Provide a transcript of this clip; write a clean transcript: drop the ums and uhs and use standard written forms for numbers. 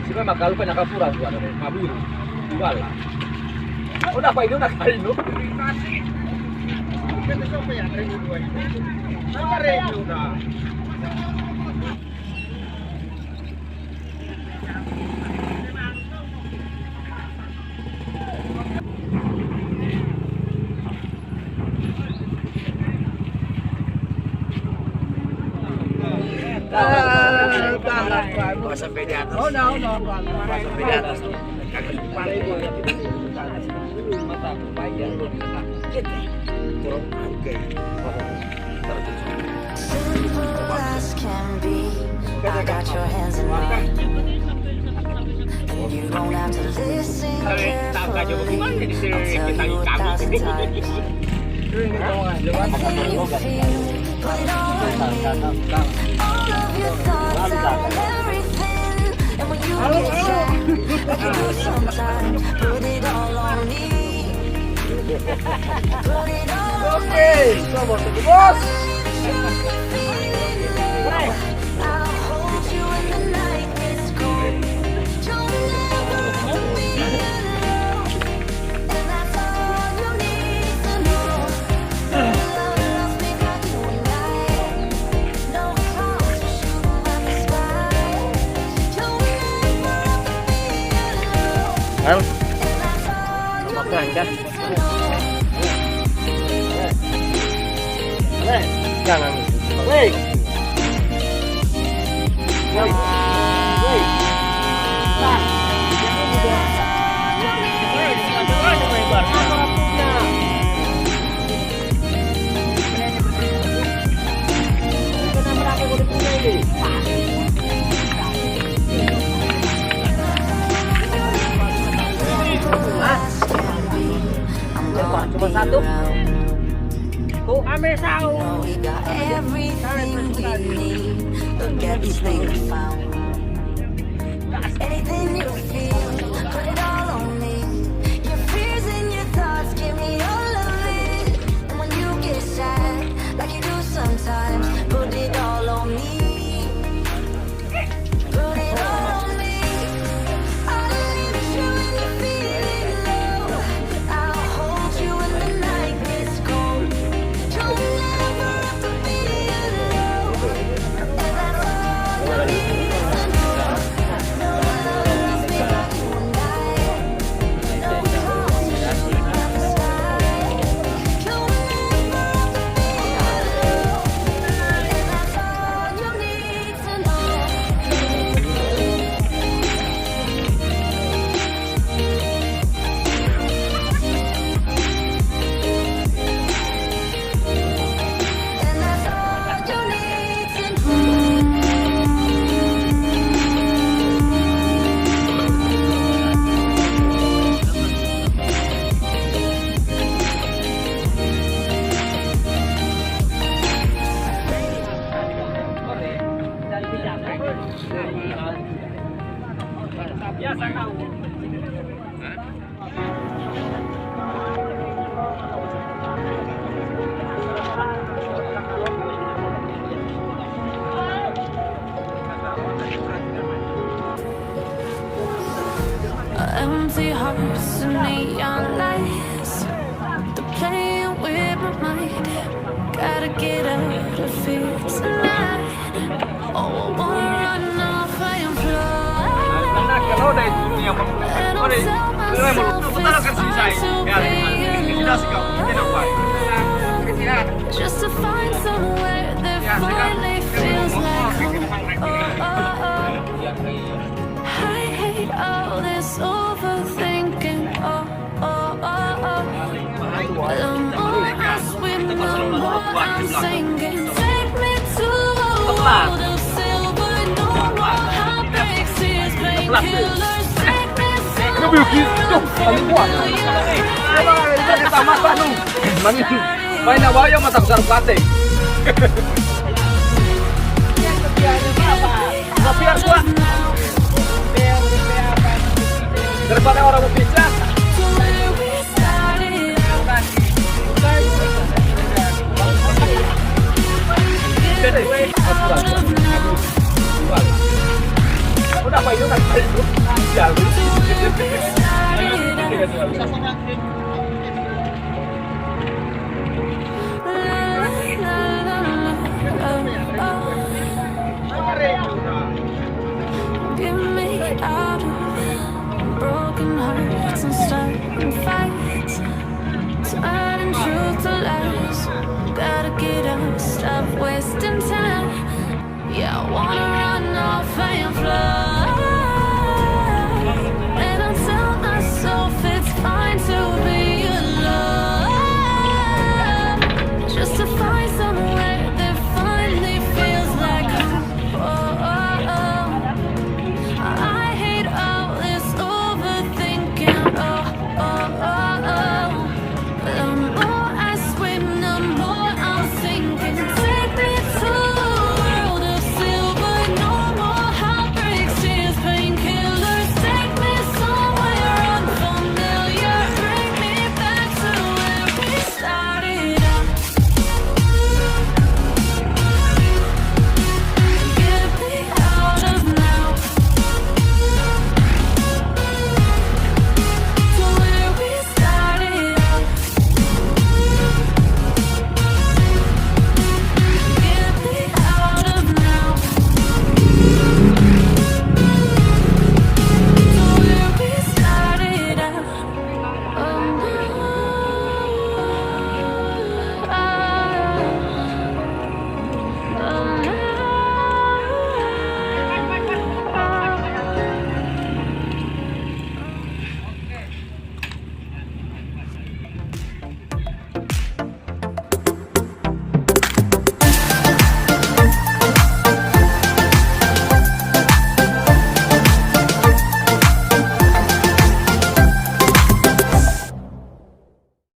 Sino magkalo pa nakapura ko ano, mabiro. Igual. Udah pa ino nakain no. Kita so pa yan, rego duwa. Naka-rego na. Sampai di atas. Oh, no. Sampai di atas. Mata bayar lu bisa. Turun oke. Simple as can be. I got your hands in mine. And you don't have to listen carefully. I'll tell you 1,000 times. Anything you feel, put it all on me. All of your thoughts, I want everything. And when you get sad, like you do sometimes, put it all on me. Put it all on me. Somos the boss. I'll hold you when the night gets cold. You'll never be alone. And that's all you need to know. Love loves me like you and I. No clouds to shoot at the sky. You'll never be alone. Kan? And that's all you Makan dah. need to know. Jangan. Woi. Woi. Woi. Nah. Cuma satu. Tuh, ame sao. We got everything we need. Look at these things we found. Anything you feel, put it all on me. Your fears and your thoughts, give me all of it. And when you get sad, like you do sometimes, put it all on me. Put it all on me. I'll lift you when you're feeling low. I'll hold you when the night gets cold. You'll never have to be alone. And that's all you need to know. No one loves me like you and I. No clouds to shoot at the sky. You'll never have to be alone. And that's all you need to know. And that's all you need to know. Biasa kau. Empty hearts and neon lights. They're playing with my mind. Gotta get out of here tonight. Oh, I wanna run off and Kalau fly. dari dunia And I'll tell myself it's fine to be alone. Just to find somewhere that finally feels like home. I hate all this overthinking. The more I swim, the more I'm sinking. Take me to a world of silver, no more heartbreaks, tears, painkillers. Take me Main awal yang mata besar plating. Biar gua. Daripada orang berbicara. Udah apa itu nak kayu. Ya. Get me out of broken hearts and starting fights, turning truth to lies. Gotta get up, stop wasting time. Yeah, I wanna